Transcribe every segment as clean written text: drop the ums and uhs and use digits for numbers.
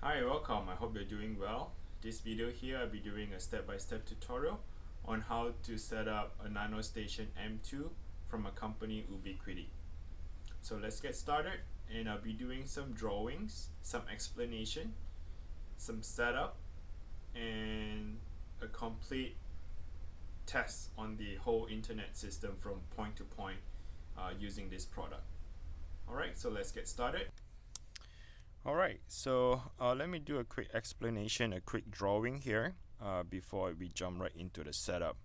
Hi, welcome. I hope you're doing well. This video here, I'll be doing a step-by-step tutorial on how to set up a Nanostation M2 from a company Ubiquiti. So let's get started, and I'll be doing some drawings, some explanation, some setup, and a complete test on the whole internet system from point to point using this product. Alright, so let's get started. Alright, so let me do a quick explanation, a quick drawing here before we jump right into the setup.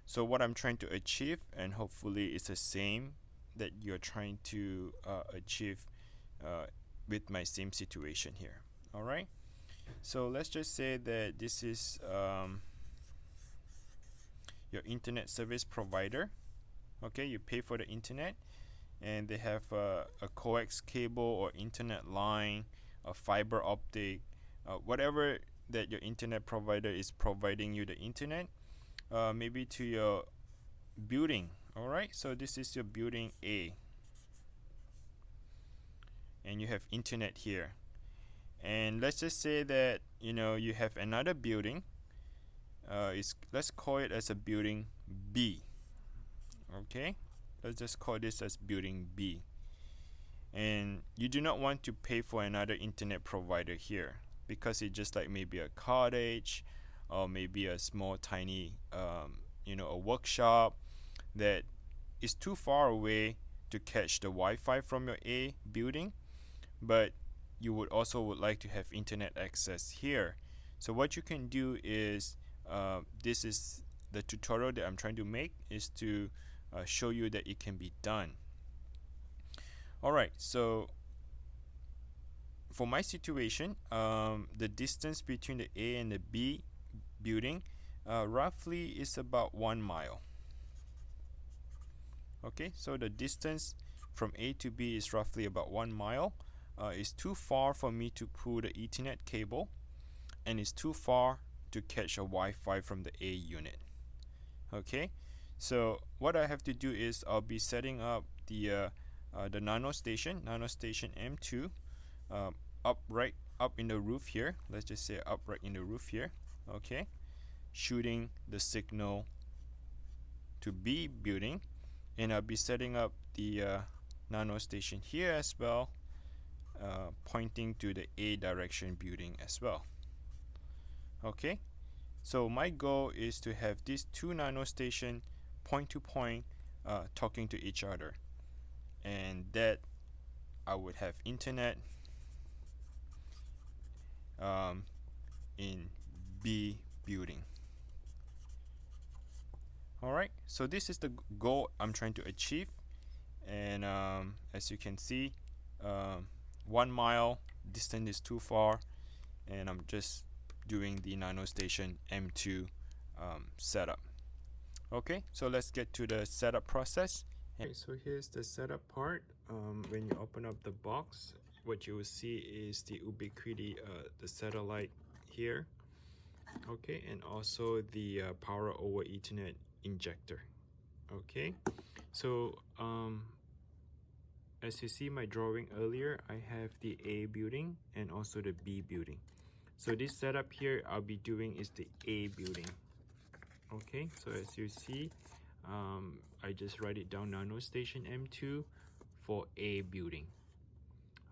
So what I'm trying to achieve, and hopefully it's the same that you're trying to achieve with my same situation here. Alright, so let's just say that this is your internet service provider. Okay, you pay for the internet, and they have a coax cable or internet line, a fiber optic, whatever that your internet provider is providing you the internet, maybe to your building. Alright, so this is your building A, and you have internet here. And let's just say that you have another building. Let's call it as a building B. Okay, let's just call this as building B. And you do not want to pay for another internet provider here, because it's just like maybe a cottage or maybe a small tiny a workshop that is too far away to catch the Wi-Fi from your A building, but you would like to have internet access here. So what you can do is, this is the tutorial that I'm trying to make, is to show you that it can be done. Alright, so for my situation, the distance between the A and the B building roughly is about 1 mile. Okay, so the distance from A to B is roughly about 1 mile. It's too far for me to pull the Ethernet cable, and it's too far to catch a Wi-Fi from the A unit. Okay, so what I have to do is I'll be setting up the Nanostation M2 up in the roof here. Let's just say upright in the roof here. Okay, shooting the signal to B building, and I'll be setting up the Nanostation here as well, pointing to the A direction building as well. Okay, so my goal is to have these two Nanostation point to point talking to each other, and that I would have internet in B building. Alright, so this is the goal I'm trying to achieve, and as you can see, 1 mile distance is too far, and I'm just doing the Nanostation M2 setup. Okay, so let's get to the setup process. Okay, so here's the setup part. When you open up the box, what you will see is the Ubiquiti, the satellite here. Okay, and also the power over Ethernet injector. Okay, so as you see my drawing earlier, I have the A building and also the B building. So this setup here I'll be doing is the A building. Okay, so as you see, I just write it down, Nanostation M2 for A building.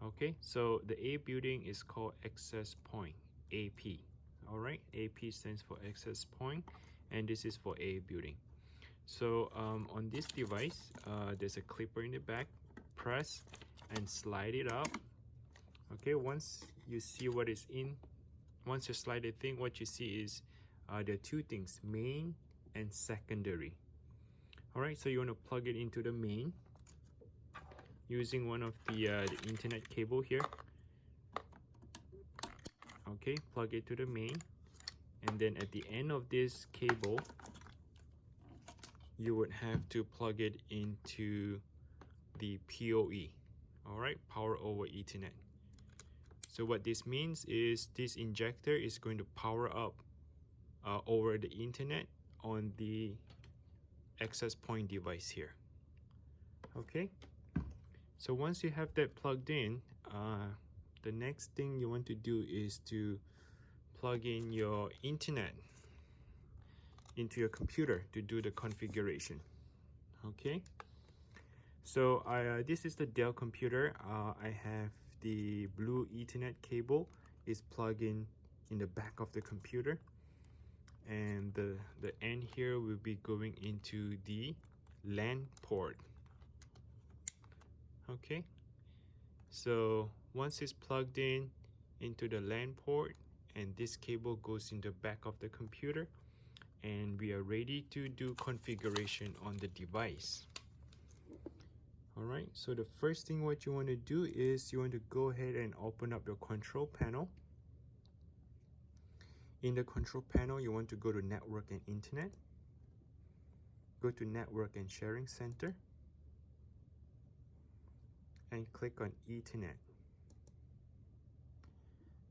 Okay, so the A building is called access point, AP. Alright, AP stands for access point, and this is for A building. So on this device, there's a clipper in the back. Press and slide it up. Okay, once you see what is in, once you slide the thing, what you see is there are two things, main and secondary. Alright, so you want to plug it into the main using one of the internet cable here. Okay, plug it to the main, and then at the end of this cable you would have to plug it into the PoE. Alright, power over Ethernet. So what this means is this injector is going to power up over the internet on the access point device here. Okay, so once you have that plugged in, the next thing you want to do is to plug in your internet into your computer to do the configuration. Okay, so this is the Dell computer. I have the blue Ethernet cable is plugged in the back of the computer, and the end here will be going into the LAN port. Okay, so once it's plugged in into the LAN port, and this cable goes in the back of the computer, and we are ready to do configuration on the device. All right, so the first thing what you want to do is you want to go ahead and open up your control panel. In the control panel, you want to go to Network and Internet. Go to Network and Sharing Center and click on Ethernet.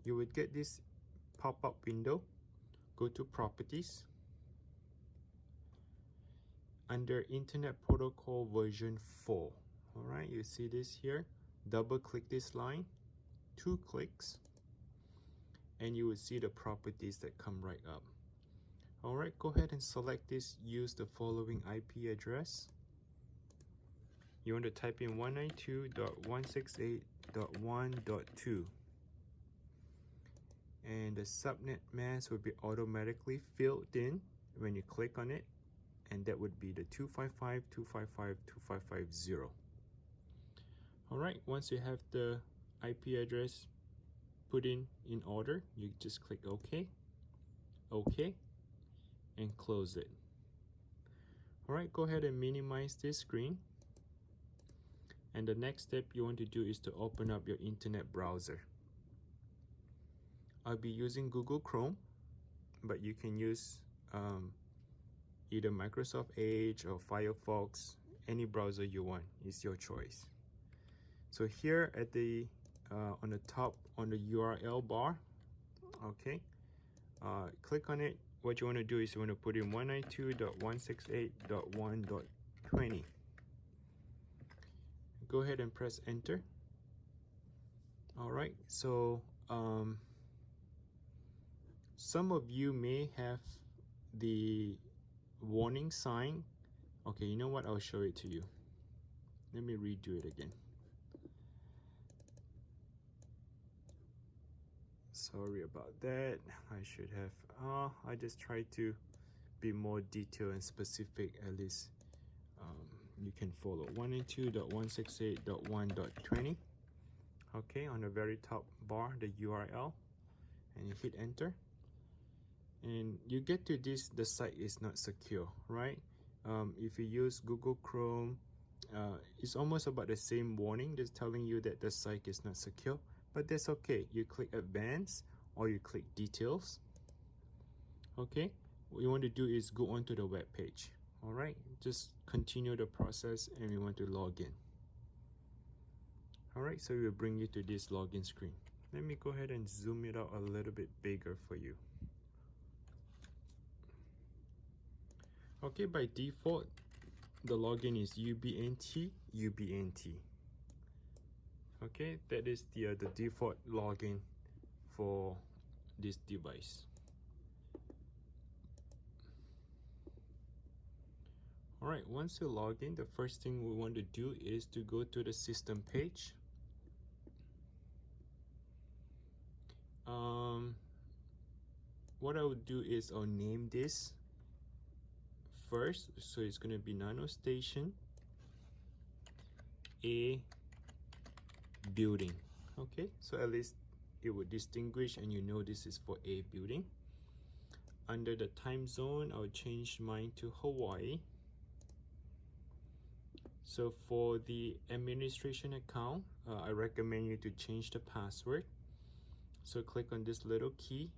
You would get this pop-up window. Go to Properties. Under Internet Protocol version 4. All right, you see this here. Double click this line, 2 clicks, and you will see the properties that come right up. All right, go ahead and select this. Use the following IP address. You want to type in 192.168.1.2, and the subnet mask will be automatically filled in when you click on it, and that would be the 255.255.255.0. All right, once you have the IP address put in order, you just click OK, OK, and close it. All right, go ahead and minimize this screen. And the next step you want to do is to open up your internet browser. I'll be using Google Chrome, but you can use either Microsoft Edge or Firefox. Any browser you want is your choice. So here at the on the top on the URL bar, okay, click on it. What you want to do is you want to put in 192.168.1.20. Go ahead and press enter. All right, so some of you may have the warning sign. Okay, you know what, I'll show it to you. Let me redo it again. Sorry about that. I should have I just try to be more detailed and specific. At least you can follow 192.168.1.20. okay, on the very top bar, the URL, and you hit enter, and you get to this, the site is not secure, right? If you use Google Chrome, it's almost about the same warning, just telling you that the site is not secure, but that's okay. You click advanced or you click details. Okay, what you want to do is go onto the web page. All right, just continue the process, and we want to log in. All right, so we'll bring you to this login screen. Let me go ahead and zoom it out a little bit bigger for you. Okay, by default, the login is UBNT. Okay, that is the default login for this device. All right, once you log in, the first thing we want to do is to go to the system page. What I would do is I'll name this first, so it's going to be Nanostation A building. Okay, so at least it would distinguish and you know this is for A building. Under the time zone, I'll change mine to Hawaii. So for the administration account, I recommend you to change the password. So click on this little key.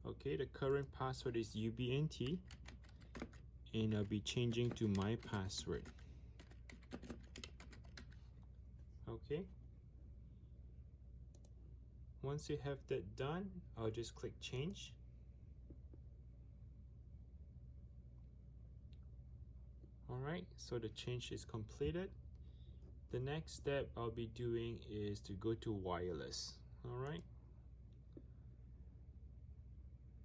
Okay, the current password is UBNT, and I'll be changing to my password. Okay, once you have that done, I'll just click change. All right, so the change is completed, The next step I'll be doing is to go to wireless. All right.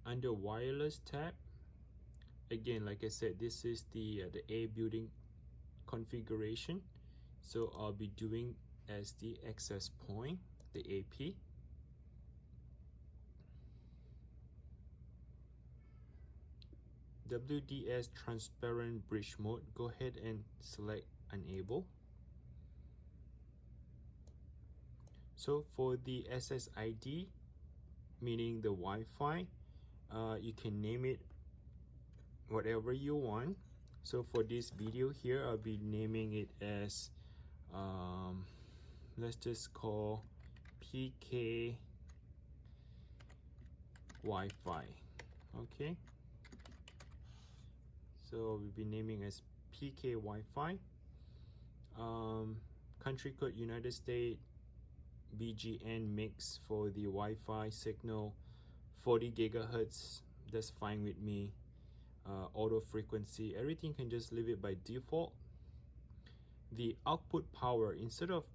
Under wireless tab, again, like I said, this is the A building configuration. So I'll be doing as the access point, the AP. WDS transparent bridge mode, go ahead and select enable. So for the SSID, meaning the Wi-Fi, you can name it whatever you want. So for this video here, I'll be naming it as let's just call PK Wi-Fi. Okay, so we'll be naming as PK Wi-Fi. Country code United States, BGN mix for the Wi-Fi signal, 40 gigahertz, that's fine with me. Auto frequency, everything can just leave it by default. The output power, instead of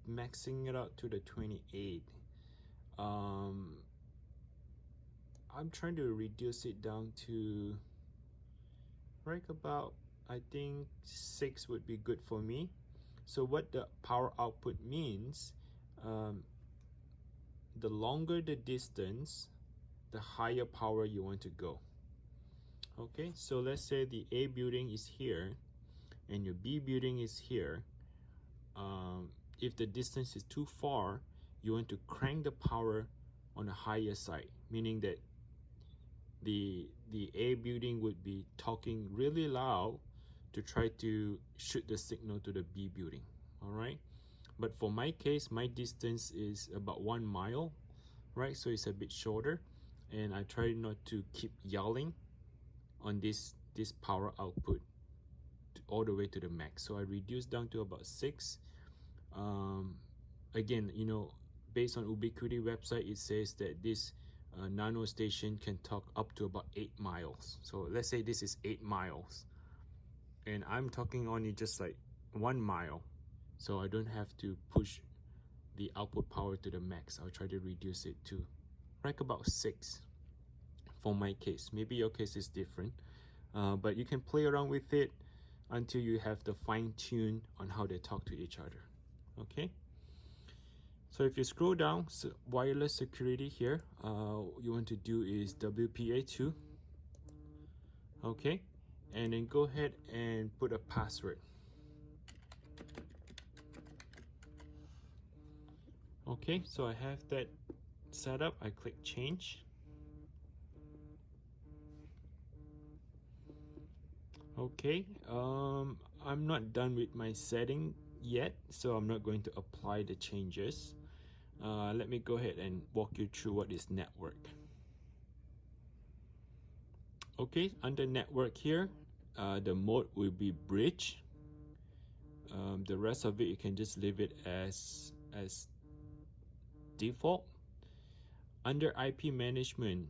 maxing it out to the 28, I'm trying to reduce it down to right about, I think 6 would be good for me. So what the power output means, the longer the distance, the higher power you want to go. Okay, so let's say the A building is here and your B building is here. If the distance is too far, you want to crank the power on the higher side, meaning that the A building would be talking really loud to try to shoot the signal to the B building. All right, but for my case, my distance is about 1 mile, right? So it's a bit shorter, and I try not to keep yelling on this power output all the way to the max. So I reduced down to about 6. Again, you know, based on Ubiquiti website, it says that this Nanostation can talk up to about 8 miles. So let's say this is 8 miles and I'm talking only just like 1 mile, so I don't have to push the output power to the max. I'll try to reduce it to like about 6 for my case. Maybe your case is different, but you can play around with it until you have the fine tune on how they talk to each other. Okay, so if you scroll down, so wireless security here, you want to do is WPA2. Okay, and then go ahead and put a password. Okay, so I have that set up. I click change. Okay, I'm not done with my setting yet, so I'm not going to apply the changes. Let me go ahead and walk you through what is network. Okay, under network here, the mode will be bridge. The rest of it, you can just leave it as default. Under IP management,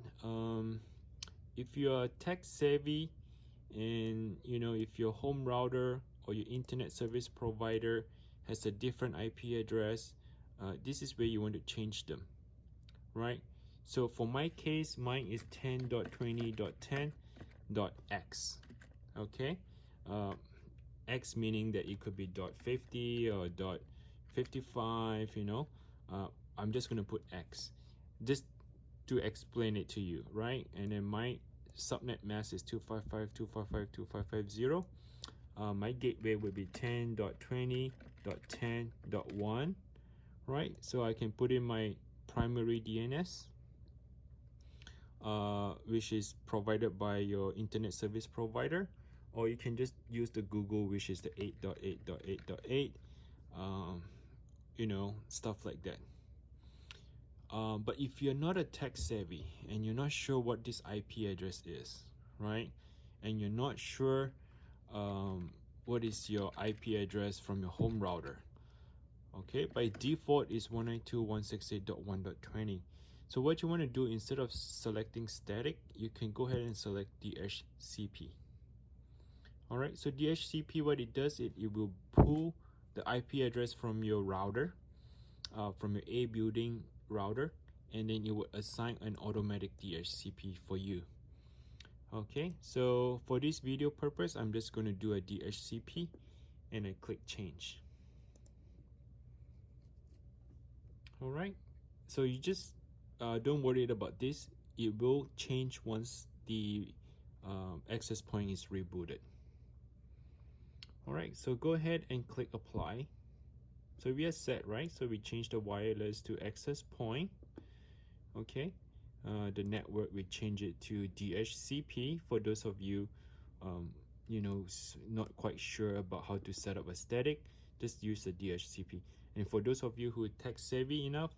if you're tech savvy, and you know, if your home router or your internet service provider has a different IP address, this is where you want to change them, right? So for my case, mine is 10.20.10.x. okay, x meaning that it could be .50 or .55, you know. I'm just going to put x just to explain it to you, right? And then my subnet mask is 255.255.255.0. My gateway would be 10.20.10.1, right? So I can put in my primary DNS, which is provided by your internet service provider, or you can just use the Google, which is the 8.8.8.8, you know, stuff like that. But if you're not a tech savvy and you're not sure what this IP address is, right, and you're not sure what is your IP address from your home router, okay, by default is 192.168.1.20. So what you want to do, instead of selecting static, you can go ahead and select DHCP. All right, so DHCP, what it does, it will pull the IP address from your router, from your A building router, and then it will assign an automatic DHCP for you. Okay, so for this video purpose, I'm just going to do a DHCP and I click change. All right, so you just don't worry about this. It will change once the access point is rebooted. All right, so go ahead and click apply. So we are set, right? So we change the wireless to access point. Okay, the network, we change it to DHCP. For those of you you know, not quite sure about how to set up a static, just use the DHCP. And for those of you who are tech savvy enough,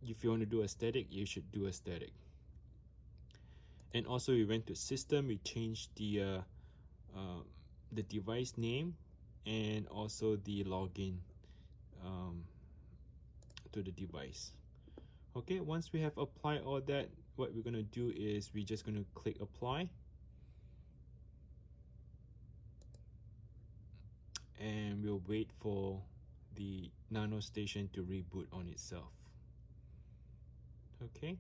if you want to do a static, you should do a static. And also we went to system, we changed the device name and also the login to the device. Okay, once we have applied all that, what we're going to do is we're just going to click apply. And we'll wait for the Nanostation to reboot on itself. Okay.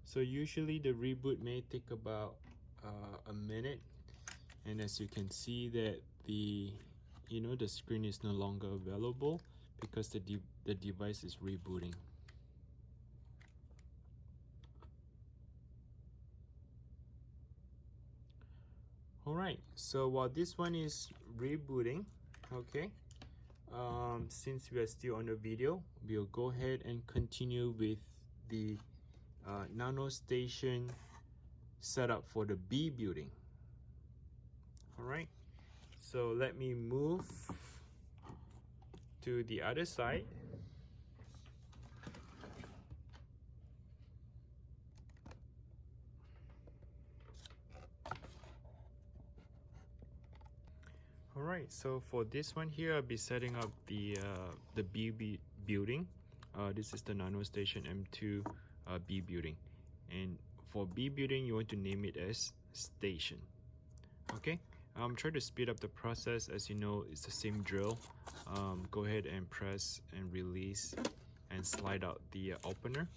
So usually the reboot may take about a minute, and as you can see that the screen is no longer available because the device is rebooting. All right, so while this one is rebooting, okay, since we are still on the video, we'll go ahead and continue with the Nanostation setup for the B building. All right, so let me move to the other side. All right, so for this one here, I'll be setting up the B building. This is the Nanostation M2 B building, and for B building, you want to name it as station. Okay, I'm trying to speed up the process. As you know, it's the same drill. Go ahead and press and release and slide out the opener.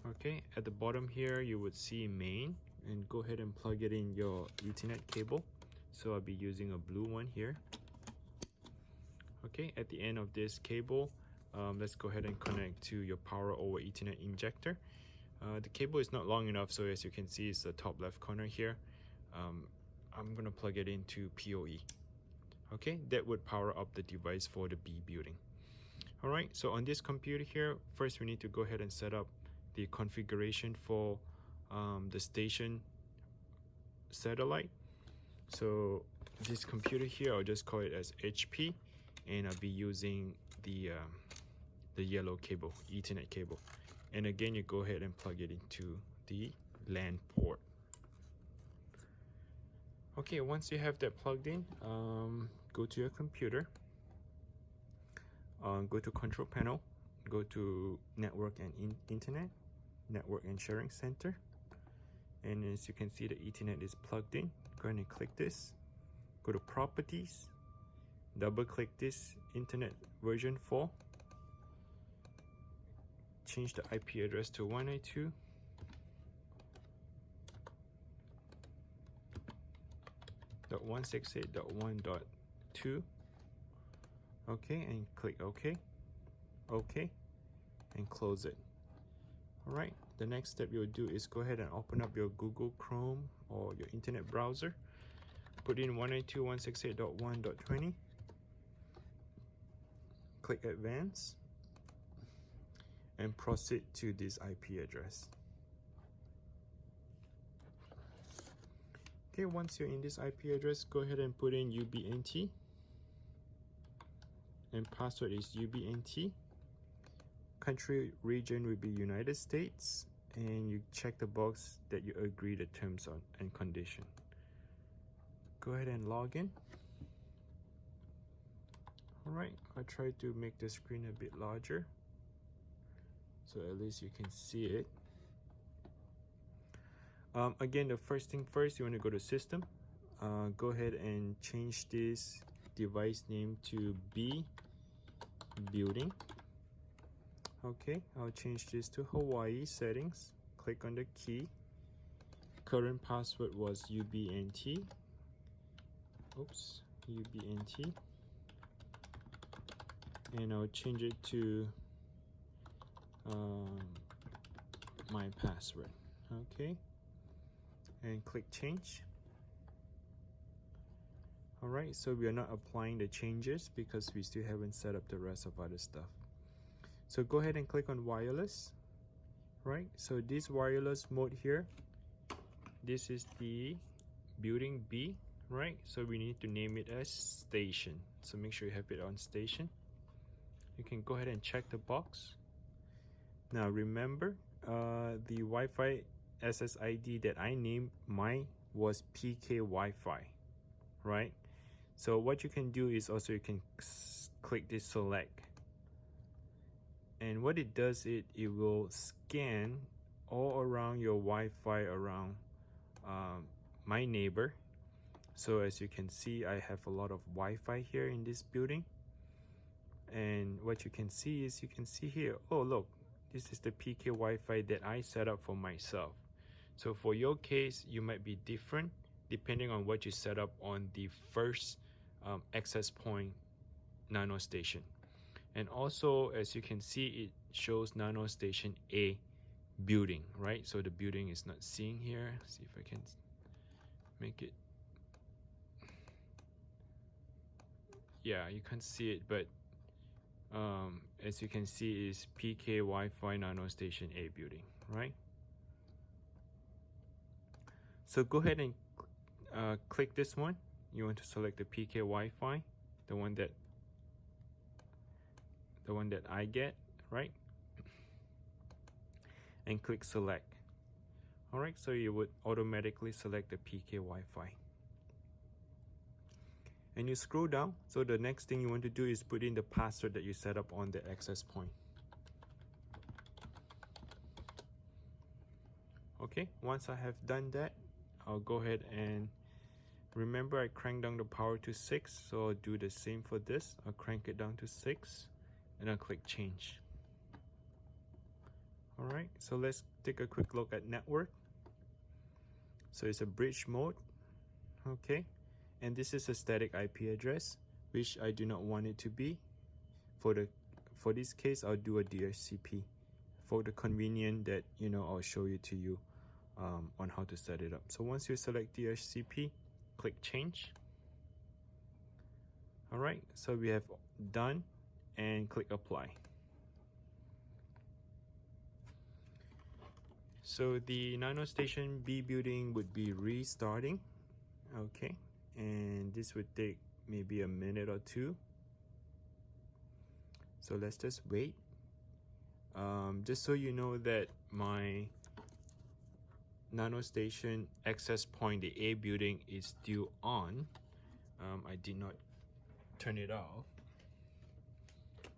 Okay, at the bottom here, you would see main, and go ahead and plug it in your Ethernet cable. So I'll be using a blue one here. Okay, at the end of this cable, let's go ahead and connect to your power over Ethernet injector. The cable is not long enough, so as you can see, it's the top left corner here. I'm gonna plug it into PoE. Okay, that would power up the device for the B building. All right, so on this computer here, first we need to go ahead and set up the configuration for the station satellite. So this computer here, I'll just call it as HP, and I'll be using the yellow cable, Ethernet cable. And again, you go ahead and plug it into the LAN port. Okay, once you have that plugged in, go to your computer, go to control panel, go to network and internet, network and sharing center. And as you can see, the Ethernet is plugged in. Go ahead and click this. Go to properties. Double click this internet version 4. Change the IP address to 192.168.1.2. Okay, and click OK. OK, and close it. All right, the next step you'll do is go ahead and open up your Google Chrome or your internet browser. Put in 192.168.1.20. Click advance and proceed to this IP address. Okay, once you're in this IP address, go ahead and put in Ubiquiti, and password is Ubiquiti. Country region will be United States, and you check the box that you agree the terms and condition. Go ahead and log in. All right, I try to make the screen a bit larger so at least you can see it. Again, the first thing first, you want to go to system, go ahead and change this device name to B building. Okay, I'll change this to Hawaii settings. Click on the key. Current password was UBNT. Oops, UBNT. And I'll change it to my password. Okay, and click change. Alright, so we are not applying the changes because we still haven't set up the rest of other stuff. So go ahead and click on wireless. Right, so this wireless mode here, this is the building B, right? So we need to name it as station. So make sure you have it on station. You can go ahead and check the box. Now remember, the Wi-Fi SSID that I named mine was PK Wi-Fi, right? So what you can do is also you can click this select, and what it does, it will scan all around your Wi-Fi around my neighbor. So as you can see, I have a lot of Wi-Fi here in this building, and what you can see is, you can see here, oh look, this is the PK Wi-Fi that I set up for myself. So for your case, you might be different depending on what you set up on the first access point Nanostation. And also, as you can see, it shows Nanostation A building, right? So the building is not seen here. See if I can make it. Yeah, you can't see it, but as you can see, is PK Wi-Fi Nanostation A building, right? So go ahead and click this one. You want to select the PK Wi-Fi, the one that I get, right? And click select. All right, so you would automatically select the PK Wi-Fi. And you scroll down, so the next thing you want to do is put in the password that you set up on the access point. Okay, once I have done that, I'll go ahead and remember I cranked down the power to 6, so I'll do the same for this. I'll crank it down to 6 and I'll click change. All right, so let's take a quick look at network. So it's a bridge mode, okay, and this is a static IP address, which I do not want it to be. For this case, I'll do a DHCP for the convenience that, you know, I'll show you to you on how to set it up. So once you select DHCP, click change. All right, so we have done, and click apply. So the Nanostation B building would be restarting, okay, and this would take maybe a minute or two. So let's just wait. Just so you know that my Nanostation access point, the A building, is still on. I did not turn it off.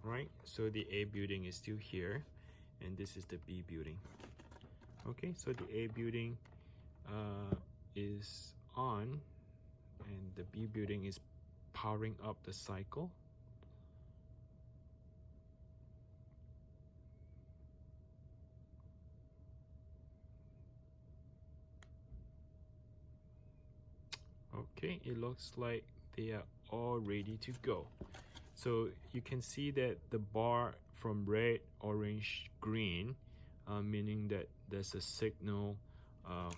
Right, so the A building is still here, and this is the B building. Okay, so the A building is on, and the B building is powering up the cycle. Okay, it looks like they are all ready to go. So you can see that the bar from red, orange, green, meaning that there's a signal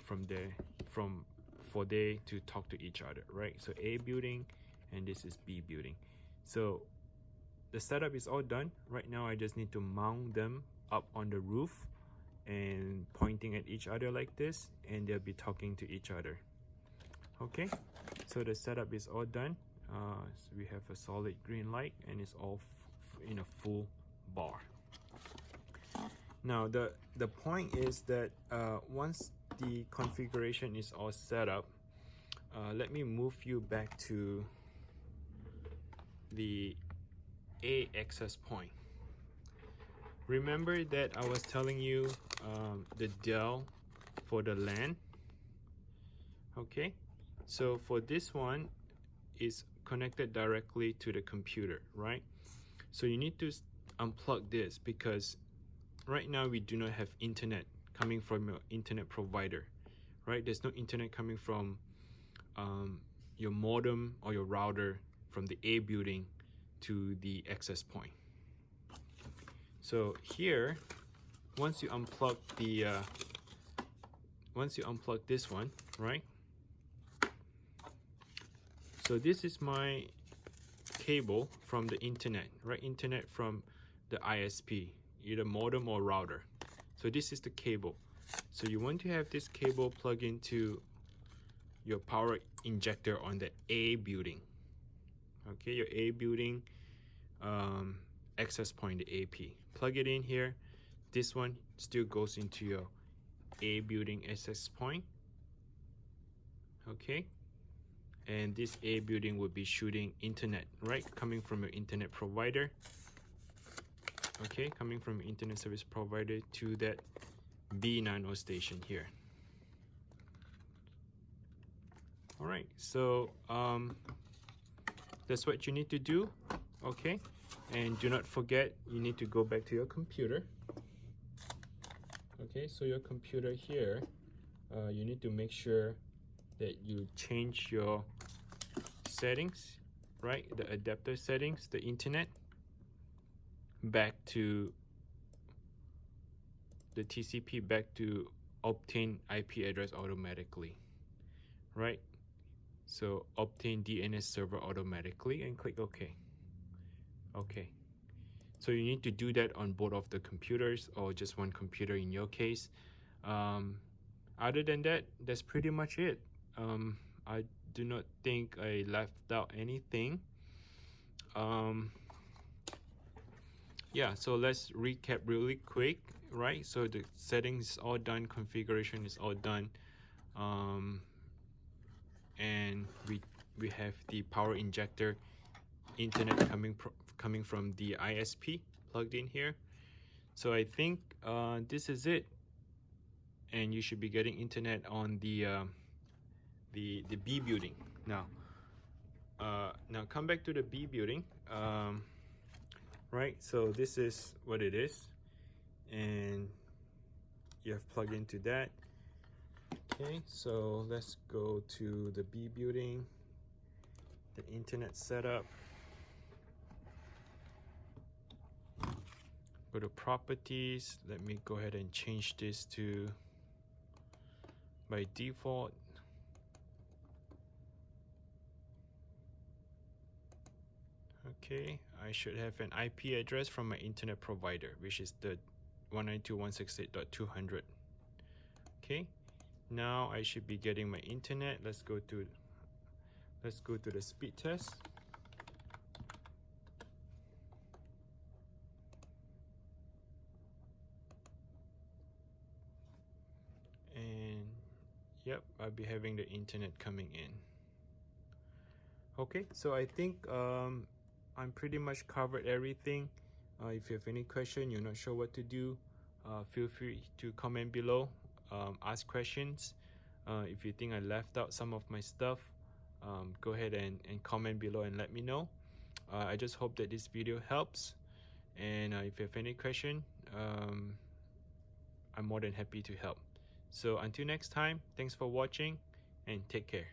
for they to talk to each other, right? So A building, and this is B building. So the setup is all done. Right now I just need to mount them up on the roof and pointing at each other like this, and they'll be talking to each other. Okay, so the setup is all done. So we have a solid green light, and it's all in a full bar. Now the point is that once the configuration is all set up, let me move you back to the A access point. Remember that I was telling you the Dell for the LAN, Okay, so for this one is connected directly to the computer, right? So you need to unplug this because right now we do not have internet coming from your internet provider, right? There's no internet coming from your modem or your router from the A building to the access point. So here, once you unplug this one, right? So this is my cable from the internet, right? Internet from the ISP, either modem or router. So this is the cable. So you want to have this cable plug into your power injector on the A building. Okay, your A building access point, the AP. Plug it in here. This one still goes into your A building access point. Okay, and this A building will be shooting internet, right? Coming from your internet provider. Okay, coming from your internet service provider to that B Nanostation here. All right, so that's what you need to do. Okay, and do not forget, you need to go back to your computer. Okay, so your computer here, you need to make sure that you change your settings, right? The adapter settings, the internet, back to the TCP, back to obtain IP address automatically, right? So obtain DNS server automatically and click OK. Okay. So you need to do that on both of the computers or just one computer in your case. Other than that, that's pretty much it. I do not think I left out anything. Yeah, so let's recap really quick, right? So the settings is all done, configuration is all done, and we have the power injector internet coming from the ISP plugged in here. So I think this is it, and you should be getting internet on the B building now. Now come back to the B building, right? So this is what it is, and you have plugged into that. Okay, so let's go to the B building, the internet setup. Go to properties. Let me go ahead and change this to by default. Okay, I should have an IP address from my internet provider, which is the 192.168.200. Okay, now I should be getting my internet. Let's go to the speed test. And yep, I'll be having the internet coming in. Okay, so I think I'm pretty much covered everything. If you have any question, you're not sure what to do, feel free to comment below, ask questions. If you think I left out some of my stuff, go ahead and comment below and let me know. I just hope that this video helps, and if you have any question, I'm more than happy to help. So until next time, thanks for watching and take care.